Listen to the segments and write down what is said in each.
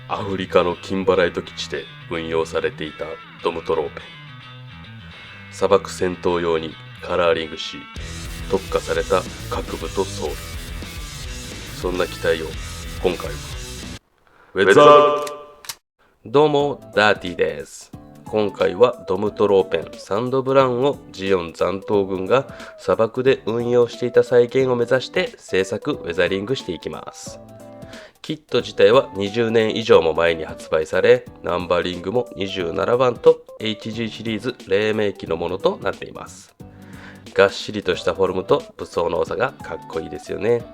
アフリカのキンバライト基地で運用されていたドムトローペン。砂漠戦闘用にカラーリングし、特化された各部と装備。そんな機体を今回はウェザー。どうもダーティです。今回はドムトローペンサンドブラウンをジオン残党軍が砂漠で運用していた再現を目指して制作ウェザリングしていきます。キット自体は20年以上も前に発売され、ナンバリングも27番と HG シリーズ黎明期のものとなっています。がっしりとしたフォルムと武装の多さがかっこいいですよね。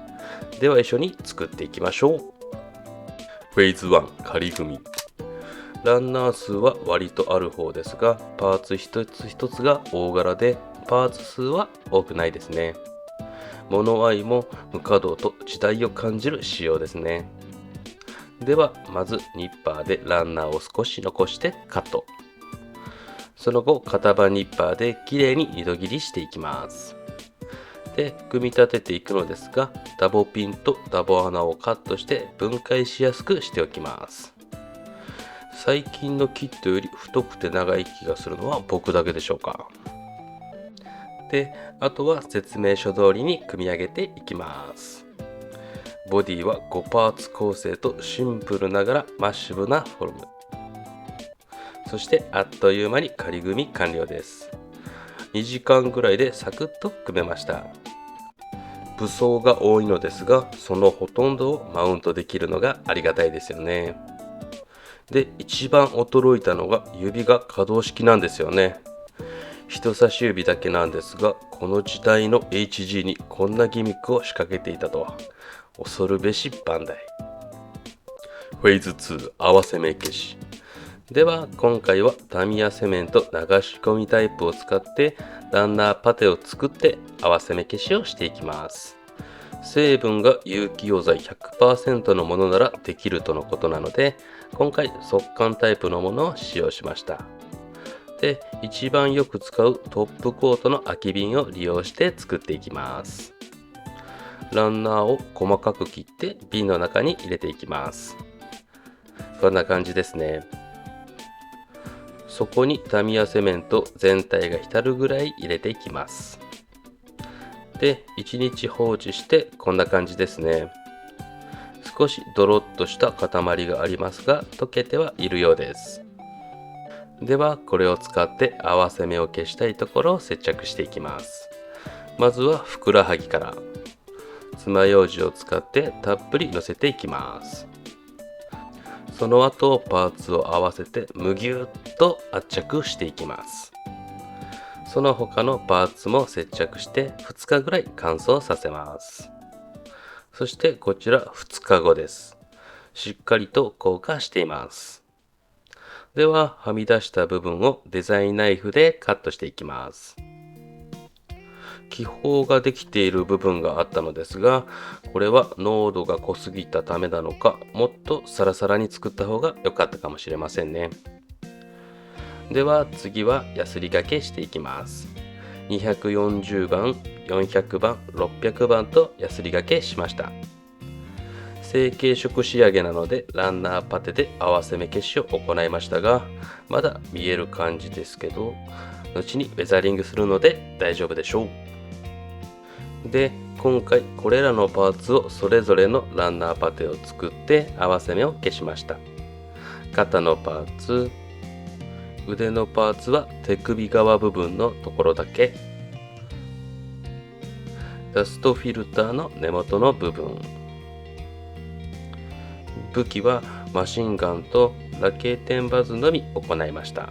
では一緒に作っていきましょう。フェーズ1仮組み。ランナー数は割とある方ですが、パーツ一つ一つが大柄でパーツ数は多くないですね。物合いも無稼働と時代を感じる仕様ですね。ではまずニッパーでランナーを少し残してカット。その後型番ニッパーできれいに二度切りしていきます。で組み立てていくのですが、ダボピンとダボ穴をカットして分解しやすくしておきます。最近のキットより太くて長い気がするのは僕だけでしょうか。であとは説明書通りに組み上げていきます。ボディは5パーツ構成とシンプルながらマッシブなフォルム。そしてあっという間に仮組み完了です。2時間ぐらいでサクッと組めました。武装が多いのですが、そのほとんどをマウントできるのがありがたいですよね。で一番驚いたのが指が可動式なんですよね。人差し指だけなんですが、この時代の HG にこんなギミックを仕掛けていたとは恐るべしバンダイ。フェーズ2合わせ目消し。では今回はタミヤセメント流し込みタイプを使ってランナーパテを作って合わせ目消しをしていきます。成分が有機溶剤 100% のものならできるとのことなので、今回速乾タイプのものを使用しました。で一番よく使うトップコートの空き瓶を利用して作っていきます。ランナーを細かく切って瓶の中に入れていきます。こんな感じですね。そこにタミヤセメント全体が浸るぐらい入れていきます。で1日放置してこんな感じですね。少しドロッとした塊がありますが溶けてはいるようです。ではこれを使って合わせ目を消したいところを接着していきます。まずはふくらはぎから爪楊枝を使ってたっぷりのせていきます。その後パーツを合わせてむぎゅっと圧着していきます。その他のパーツも接着して2日ぐらい乾燥させます。そしてこちら2日後です。しっかりと硬化しています。でははみ出した部分をデザインナイフでカットしていきます。気泡ができている部分があったのですが、これは濃度が濃すぎたためなのか、もっとサラサラに作った方が良かったかもしれませんね。では次はヤスリ掛けしていきます。240番、400番、600番とヤスリ掛けしました。成型色仕上げなのでランナーパテで合わせ目消しを行いましたが、まだ見える感じですけど、後にウェザリングするので大丈夫でしょう。で今回これらのパーツをそれぞれのランナーパテを作って合わせ目を消しました。肩のパーツ、腕のパーツは手首側部分のところだけ、ダストフィルターの根元の部分、武器はマシンガンとラケーテンバズのみ行いました。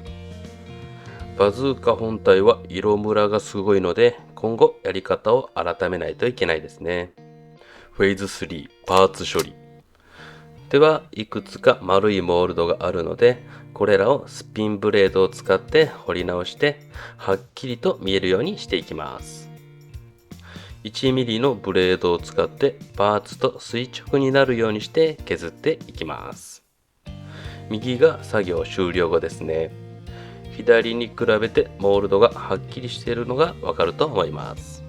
バズーカ本体は色ムラがすごいので今後やり方を改めないといけないですね。フェーズ3パーツ処理ではいくつか丸いモールドがあるので、これらをスピンブレードを使って彫り直してはっきりと見えるようにしていきます。1ミリのブレードを使ってパーツと垂直になるようにして削っていきます。右が作業終了後ですね。左に比べてモールドがはっきりしているのがわかると思います。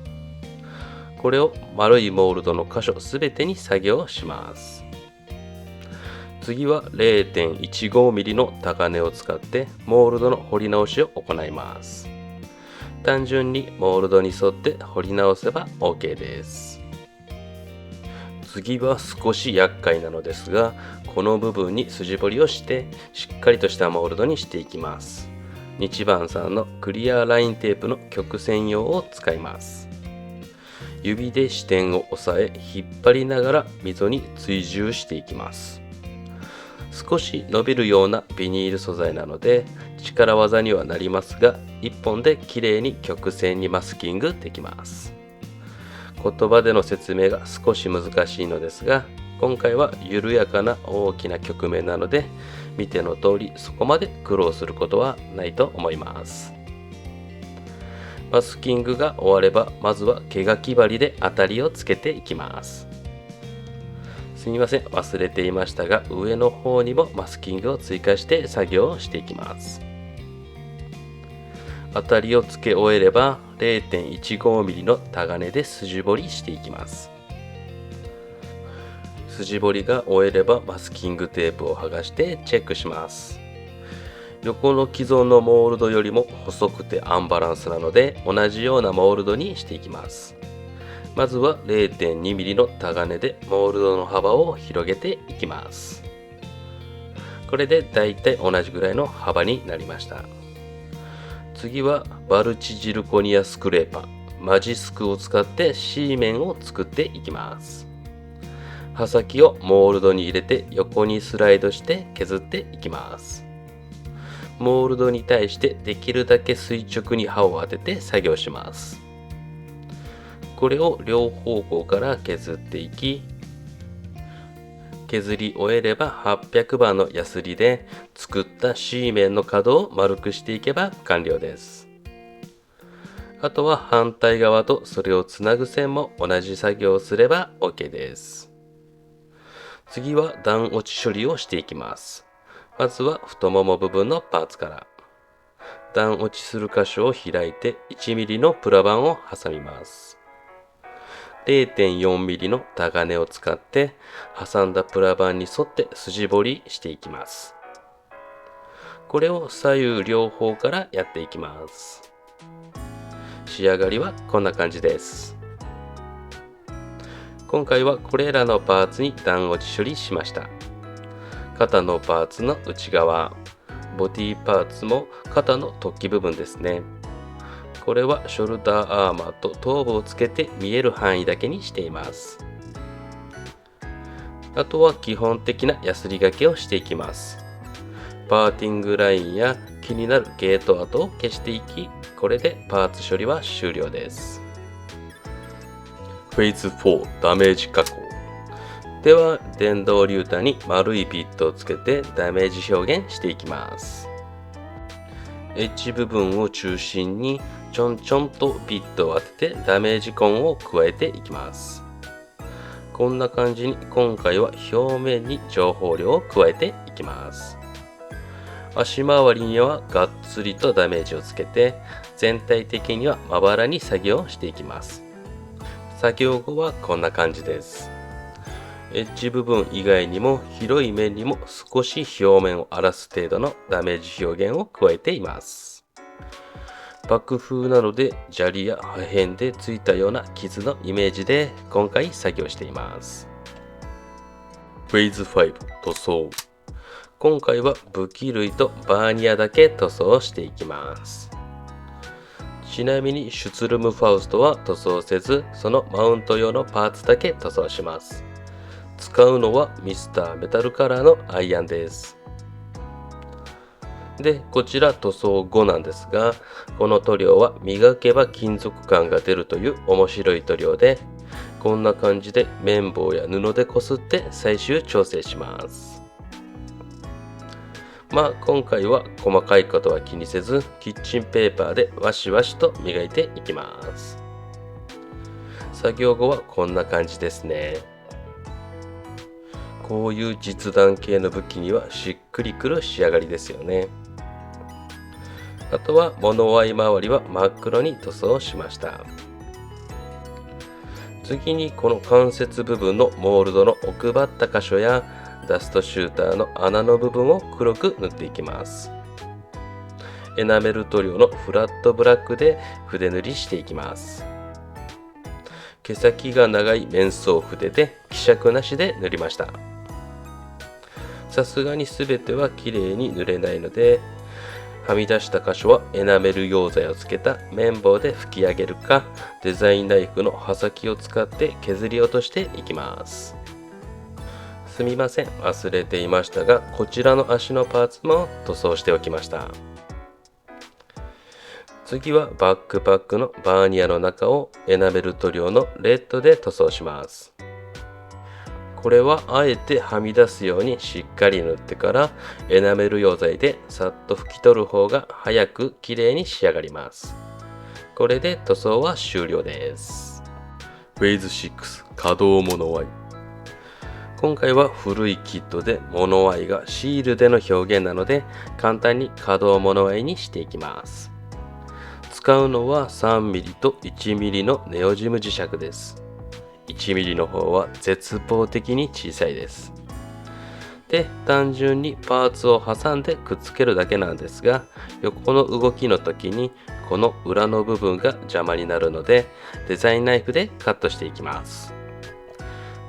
これを丸いモールドの箇所すべてに作業します。次は 0.15mm の高根を使ってモールドの彫り直しを行います。単純にモールドに沿って彫り直せば OK です。次は少し厄介なのですが、この部分に筋彫りをしてしっかりとしたモールドにしていきます。日番さんのクリアラインテープの曲線用を使います。指で支点を押さえ引っ張りながら溝に追従していきます。少し伸びるようなビニール素材なので力技にはなりますが、1本で綺麗に曲線にマスキングできます。言葉での説明が少し難しいのですが、今回は緩やかな大きな曲面なので見ての通りそこまで苦労することはないと思います。マスキングが終わればまずは毛書き針で当たりをつけていきます。すみません、忘れていましたが上の方にもマスキングを追加して作業をしていきます。当たりをつけ終えれば 0.15mm のタガネで筋彫りしていきます。筋彫りが終えればマスキングテープを剥がしてチェックします。横の既存のモールドよりも細くてアンバランスなので同じようなモールドにしていきます。まずは 0.2mm のタガネでモールドの幅を広げていきます。これでだいたい同じぐらいの幅になりました。次はバルチジルコニアスクレーパーマジスクを使って C 面を作っていきます。刃先をモールドに入れて横にスライドして削っていきます。モールドに対してできるだけ垂直に刃を当てて作業します。これを両方向から削っていき、削り終えれば800番のヤスリで作った C 面の角を丸くしていけば完了です。あとは反対側とそれをつなぐ線も同じ作業をすれば OK です。次は段落ち処理をしていきます。まずは太もも部分のパーツから。段落ちする箇所を開いて 1mm のプラバンを挟みます。0.4mm のタガネを使って挟んだプラバンに沿って筋彫りしていきます。これを左右両方からやっていきます。仕上がりはこんな感じです。今回はこれらのパーツに段落ち処理しました。肩のパーツの内側、ボディパーツも肩の突起部分ですね。これはショルダーアーマーと頭部をつけて見える範囲だけにしています。あとは基本的なヤスリ掛けをしていきます。パーティングラインや気になるゲート跡を消していき、これでパーツ処理は終了です。フェーズ4ダメージ加工では、電動リュータに丸いビットをつけてダメージ表現していきます。エッジ部分を中心にちょんちょんとビットを当ててダメージコンを加えていきます。こんな感じに今回は表面に情報量を加えていきます。足回りにはがっつりとダメージをつけて全体的にはまばらに作業していきます。作業後はこんな感じです。エッジ部分以外にも広い面にも少し表面を荒らす程度のダメージ表現を加えています。爆風なので砂利や破片でついたような傷のイメージで今回作業しています。フェーズ5塗装。今回は武器類とバーニアだけ塗装していきます。ちなみにシュツルムファウストは塗装せず、そのマウント用のパーツだけ塗装します。使うのはミスターメタルカラーのアイアンです。で、こちら塗装後なんですが、この塗料は磨けば金属感が出るという面白い塗料で、こんな感じで綿棒や布でこすって最終調整します。今回は細かいことは気にせず、キッチンペーパーでワシワシと磨いていきます。作業後はこんな感じですね。こういう実弾系の武器にはしっくりくる仕上がりですよね。あとは物合い周りは真っ黒に塗装しました。次にこの関節部分のモールドの奥ばった箇所やダストシューターの穴の部分を黒く塗っていきます。エナメル塗料のフラットブラックで筆塗りしていきます。毛先が長い面相筆で希釈なしで塗りました。さすがに全ては綺麗に塗れないので、はみ出した箇所はエナメル溶剤をつけた綿棒で拭き上げるか、デザインナイフの刃先を使って削り落としていきます。すみません、忘れていましたが、こちらの足のパーツも塗装しておきました。次はバックパックのバーニアの中をエナメル塗料のレッドで塗装します。これはあえてはみ出すようにしっかり塗ってからエナメル溶剤でさっと拭き取る方が早く綺麗に仕上がります。これで塗装は終了です。フェーズ6可動モノワイ。今回は古いキットでモノワイがシールでの表現なので簡単に可動モノワイにしていきます。使うのは 3mm と 1mm のネオジム磁石です。1mm の方は絶望的に小さいです。で、単純にパーツを挟んでくっつけるだけなんですが、横の動きの時にこの裏の部分が邪魔になるので、デザインナイフでカットしていきます。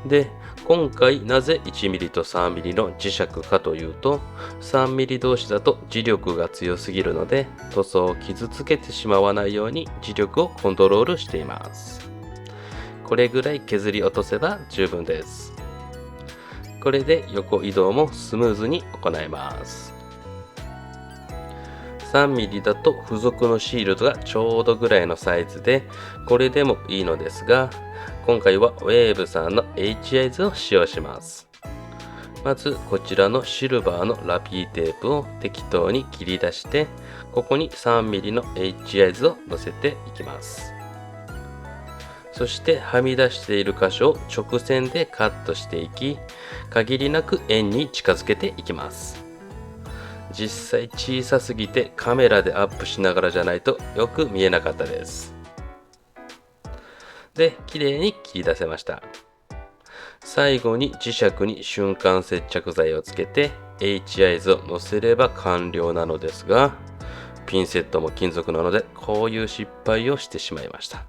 で、今回なぜ 1mm と 3mm の磁石かというと、3mm 同士だと磁力が強すぎるので、塗装を傷つけてしまわないように磁力をコントロールしています。これぐらい削り落とせば十分です。これで横移動もスムーズに行えます。3mm だと付属のシールドがちょうどぐらいのサイズで、これでもいいのですが、今回はウェーブさんの H アイズを使用します。まずこちらのシルバーのラピーテープを適当に切り出して、ここに 3mm の H アイズを乗せていきます。そしてはみ出している箇所を直線でカットしていき、限りなく円に近づけていきます。実際小さすぎてカメラでアップしながらじゃないとよく見えなかったです。で、綺麗に切り出せました。最後に磁石に瞬間接着剤をつけて H アイズを乗せれば完了なのですが、ピンセットも金属なのでこういう失敗をしてしまいました。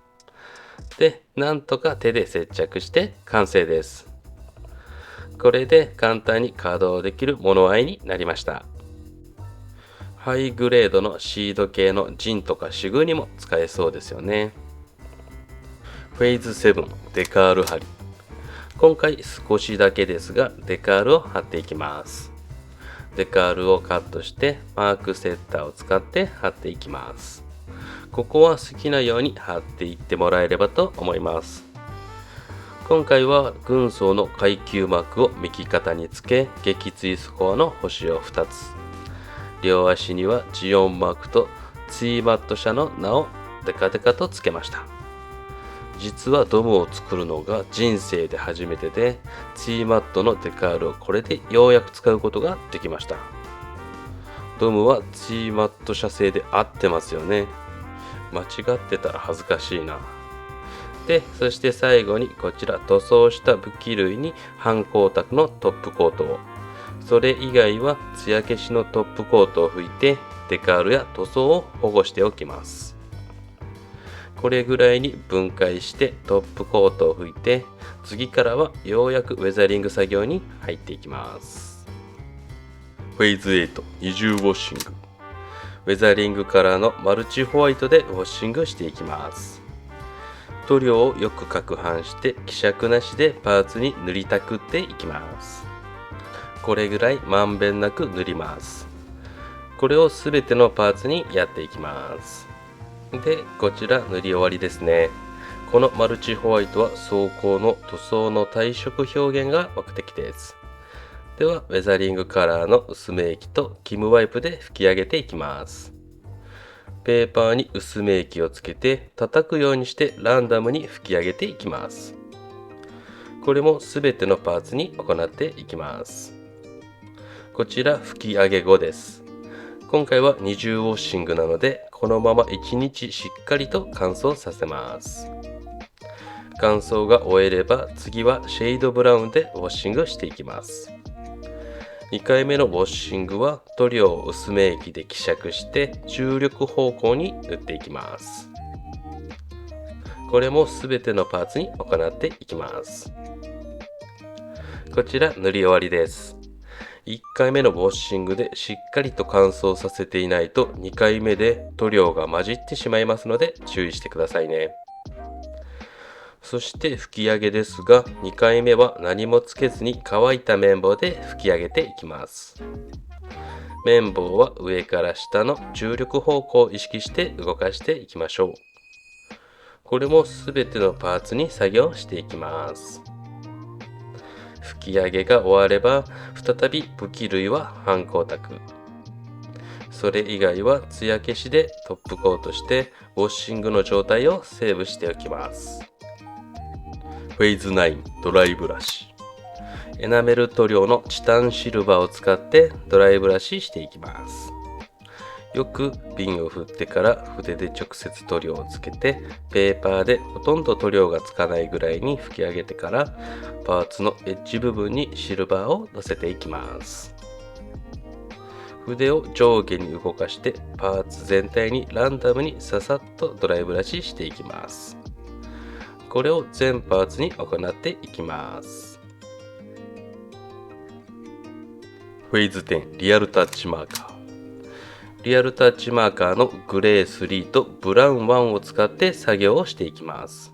で、なんとか手で接着して完成です。これで簡単に稼働できるモノワイになりました。ハイグレードのシード系のジンとかシグにも使えそうですよね。フェーズ7デカール貼り。今回少しだけですがデカールを貼っていきます。デカールをカットしてマークセッターを使って貼っていきます。ここは好きなように貼っていってもらえればと思います。今回は軍曹の階級マークを右肩につけ、撃墜スコアの星を2つ。両足にはジオンマークとツイマット社の名をデカデカとつけました。実はドムを作るのが人生で初めてで、ツイマットのデカールをこれでようやく使うことができました。ドムはツイマット社製で合ってますよね。間違ってたら恥ずかしいな。で、そして最後にこちら塗装した武器類に半光沢のトップコートを。それ以外は艶消しのトップコートを拭いてデカールや塗装を保護しておきます。これぐらいに分解してトップコートを拭いて、次からはようやくウェザリング作業に入っていきます。フェーズ8二重ウォッシング。ウェザリングカラーのマルチホワイトでウォッシングしていきます。塗料をよく攪拌して希釈なしでパーツに塗りたくっていきます。これぐらいまんべんなく塗ります。これをすべてのパーツにやっていきます。で、こちら塗り終わりですね。このマルチホワイトは装甲の塗装の体色表現が目的です。ではウェザリングカラーの薄め液とキムワイプで拭き上げていきます。ペーパーに薄め液をつけて叩くようにしてランダムに拭き上げていきます。これもすべてのパーツに行っていきます。こちら拭き上げ後です。今回は二重ウォッシングなのでこのまま1日しっかりと乾燥させます。乾燥が終えれば次はシェードブラウンでウォッシングしていきます。2回目のウォッシングは塗料を薄め液で希釈して重力方向に塗っていきます。これもすべてのパーツに行っていきます。こちら塗り終わりです。1回目のウォッシングでしっかりと乾燥させていないと2回目で塗料が混じってしまいますので注意してくださいね。そして拭き上げですが、2回目は何もつけずに乾いた綿棒で拭き上げていきます。綿棒は上から下の重力方向を意識して動かしていきましょう。これもすべてのパーツに作業していきます。拭き上げが終われば、再び拭き類は半光沢。それ以外は艶消しでトップコートしてウォッシングの状態をセーブしておきます。フェイズ9ドライブラシ。エナメル塗料のチタンシルバーを使ってドライブラシしていきます。よく瓶を振ってから筆で直接塗料をつけて、ペーパーでほとんど塗料がつかないぐらいに拭き上げてからパーツのエッジ部分にシルバーをのせていきます。筆を上下に動かしてパーツ全体にランダムにささっとドライブラシしていきます。これを全パーツに行っていきます。フェイズ10リアルタッチマーカー。リアルタッチマーカーのグレー3とブラウン1を使って作業をしていきます。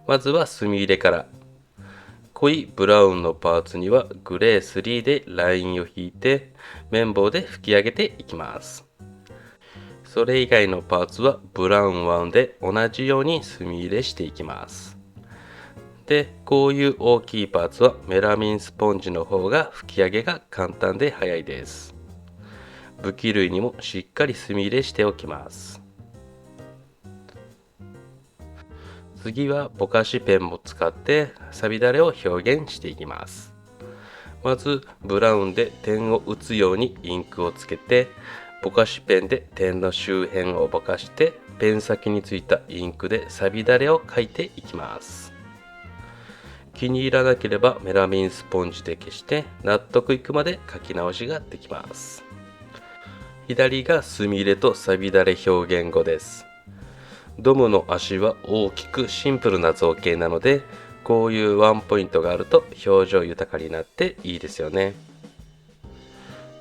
まずは墨入れから。濃いブラウンのパーツにはグレー3でラインを引いて綿棒で拭き上げていきます。それ以外のパーツはブラウン1で同じように墨入れしていきます。で、こういう大きいパーツはメラミンスポンジの方が拭き上げが簡単で早いです。拭き類にもしっかり墨入れしておきます。次はぼかしペンを使ってさびだれを表現していきます。まずブラウンで点を打つようにインクをつけて、ぼかしペンで点の周辺をぼかしてペン先についたインクでさびだれを描いていきます。気に入らなければメラミンスポンジで消して納得いくまで描き直しができます。左が墨入れとさびだれ表現後です。ドムの足は大きくシンプルな造形なので、こういうワンポイントがあると表情豊かになっていいですよね。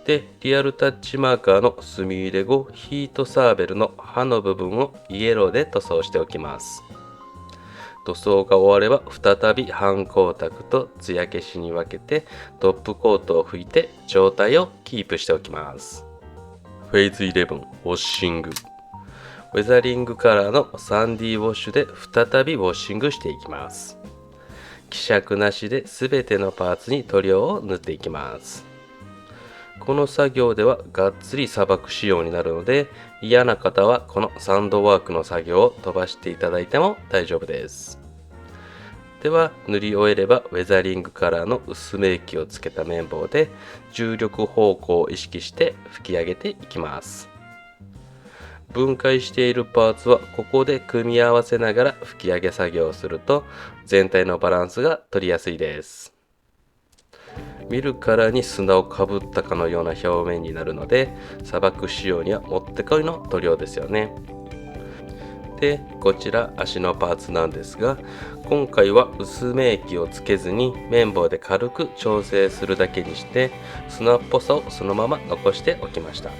で、リアルタッチマーカーの墨入れ後、ヒートサーベルの刃の部分をイエローで塗装しておきます。塗装が終われば再び半光沢と艶消しに分けてトップコートを拭いて状態をキープしておきます。フェイズ11ウォッシング。ウェザリングカラーのサンディウォッシュで再びウォッシングしていきます。希釈なしで全てのパーツに塗料を塗っていきます。この作業ではがっつり砂漠仕様になるので、嫌な方はこのサンドワークの作業を飛ばしていただいても大丈夫です。では塗り終えればウェザリングカラーの薄め液をつけた綿棒で重力方向を意識して拭き上げていきます。分解しているパーツはここで組み合わせながら拭き上げ作業をすると全体のバランスが取りやすいです。見るからに砂をかぶったかのような表面になるので、砂漠仕様にはもってこいの塗料ですよね。で、こちら足のパーツなんですが、今回は薄め液をつけずに綿棒で軽く調整するだけにして砂っぽさをそのまま残しておきました。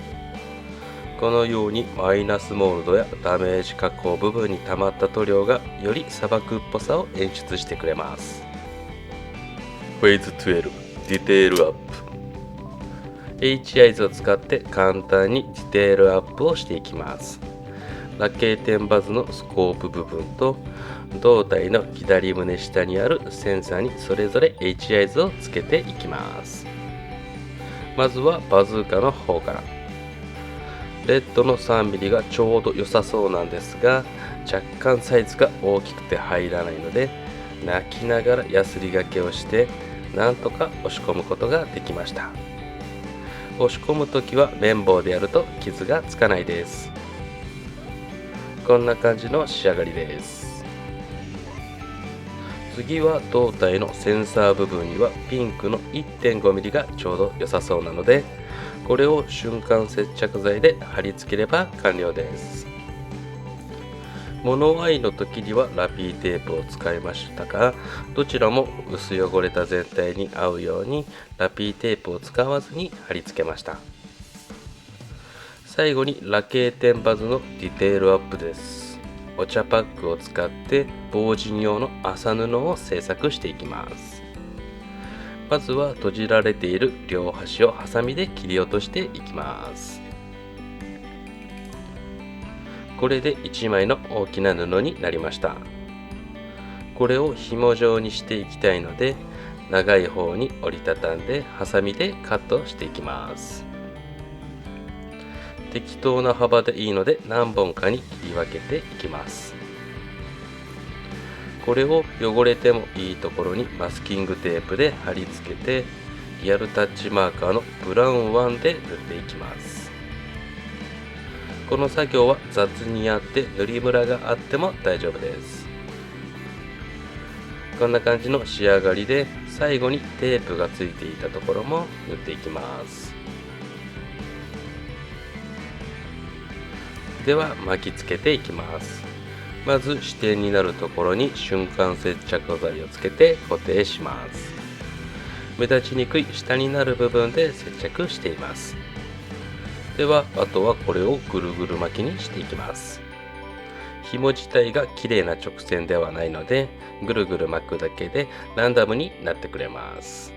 このようにマイナスモールドやダメージ加工部分に溜まった塗料がより砂漠っぽさを演出してくれます。フェーズ12ディテールアップ。 H アイズを使って簡単にディテールアップをしていきます。ラケー天バズのスコープ部分と胴体の左胸下にあるセンサーにそれぞれ H アイズをつけていきます。まずはバズーカの方から。レッドの 3mm がちょうど良さそうなんですが、若干サイズが大きくて入らないので泣きながらヤスリがけをしてなんとか押し込むことができました。押し込むときは綿棒でやると傷がつかないです。こんな感じの仕上がりです。次は胴体のセンサー部分にはピンクの 1.5mm がちょうど良さそうなので、これを瞬間接着剤で貼り付ければ完了です。モノアイの時にはラピーテープを使いましたが、どちらも薄汚れた全体に合うようにラピーテープを使わずに貼り付けました。最後にラケーテンバズのディテールアップです。お茶パックを使って防塵用の麻布を製作していきます。まずは閉じられている両端をハサミで切り落としていきます。これで1枚の大きな布になりました。これを紐状にしていきたいので、長い方に折りたたんでハサミでカットしていきます。適当な幅でいいので何本かに切り分けていきます。これを汚れてもいいところにマスキングテープで貼り付けて、リアルタッチマーカーのブラウン1で塗っていきます。この作業は雑にやって塗りムラがあっても大丈夫です。こんな感じの仕上がりで、最後にテープがついていたところも塗っていきます。では巻きつけていきます。まず支点になるところに瞬間接着剤をつけて固定します。目立ちにくい下になる部分で接着しています。ではあとはこれをぐるぐる巻きにしていきます。紐自体が綺麗な直線ではないので、ぐるぐる巻くだけでランダムになってくれます。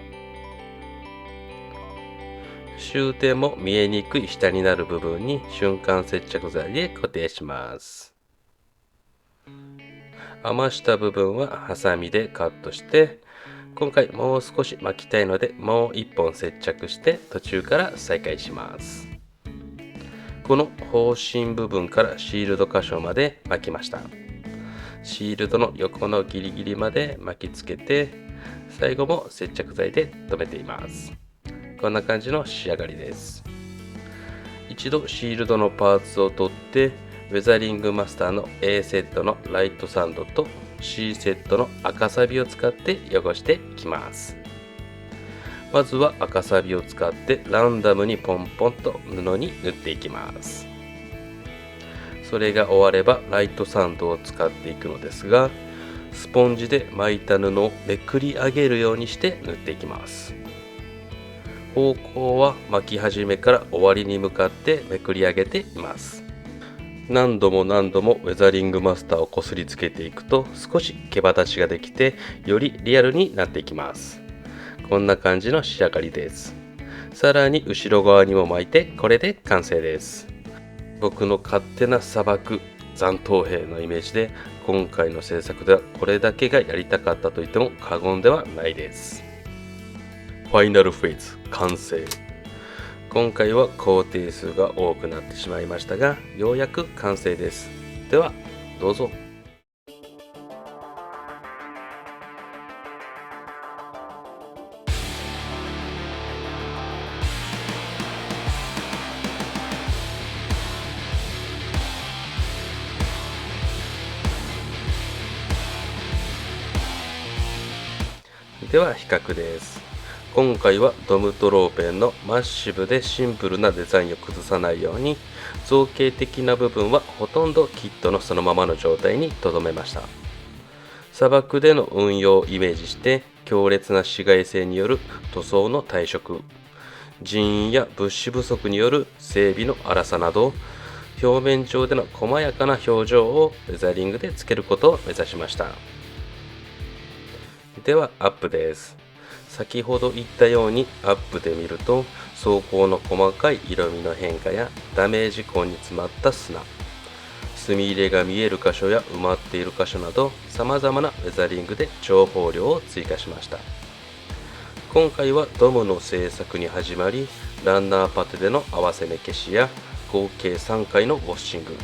終点も見えにくい下になる部分に瞬間接着剤で固定します。余した部分はハサミでカットして、今回もう少し巻きたいのでもう1本接着して途中から再開します。この方針部分からシールド箇所まで巻きました。シールドの横のギリギリまで巻きつけて、最後も接着剤で留めています。こんな感じの仕上がりです。一度シールドのパーツを取って、ウェザリングマスターの A セットのライトサンドと C セットの赤サビを使って汚していきます。まずは赤サビを使ってランダムにポンポンと布に塗っていきます。それが終わればライトサンドを使っていくのですが、スポンジで巻いた布をめくり上げるようにして塗っていきます。方向は巻き始めから終わりに向かってめくり上げています。何度もウェザリングマスターをこすりつけていくと少し毛羽立ちができて、よりリアルになっていきます。こんな感じの仕上がりです。さらに後ろ側にも巻いて、これで完成です。僕の勝手な砂漠残党兵のイメージで、今回の制作ではこれだけがやりたかったと言っても過言ではないです。ファイナルフェーズ完成。今回は工程数が多くなってしまいましたが、ようやく完成です。ではどうぞ。では比較です。今回はドムトローペンのマッシブでシンプルなデザインを崩さないように、造形的な部分はほとんどキットのそのままの状態に留めました。砂漠での運用をイメージして、強烈な紫外線による塗装の退色、人員や物資不足による整備の粗さなど、表面上での細やかな表情をウェザリングでつけることを目指しました。ではアップです。先ほど言ったようにアップで見ると、装甲の細かい色味の変化やダメージ痕に詰まった砂、墨入れが見える箇所や埋まっている箇所など、様々なウェザリングで情報量を追加しました。今回はドムの製作に始まり、ランナーパテでの合わせ目消しや合計3回のウォッシング、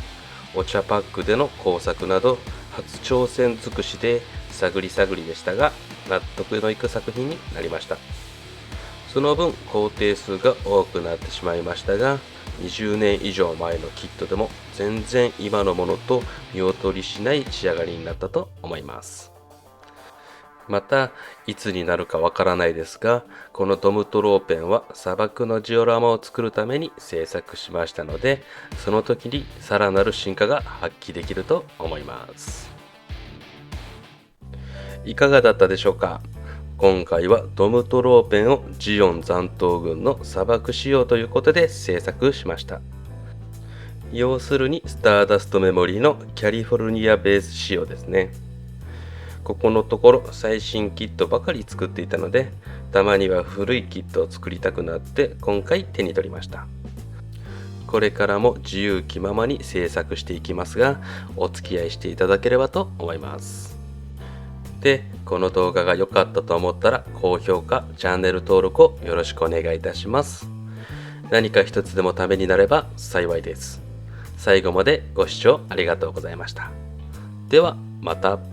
お茶パックでの工作など、初挑戦尽くしで探り探りでしたが、納得のいく作品になりました。その分工程数が多くなってしまいましたが、20年以上前のキットでも全然今のものと見劣りしない仕上がりになったと思います。また、いつになるかわからないですが、このドムトローペンは砂漠のジオラマを作るために制作しましたので、その時にさらなる進化が発揮できると思います。いかがだったでしょうか。今回はドムトローペンをジオン残党軍の砂漠仕様ということで制作しました。要するにスターダストメモリーのキャリフォルニアベース仕様ですね。ここのところ最新キットばかり作っていたので、たまには古いキットを作りたくなって今回手に取りました。これからも自由気ままに制作していきますが、お付き合いしていただければと思います。で、この動画が良かったと思ったら高評価、チャンネル登録をよろしくお願いいたします。何か一つでもためになれば幸いです。最後までご視聴ありがとうございました。ではまた。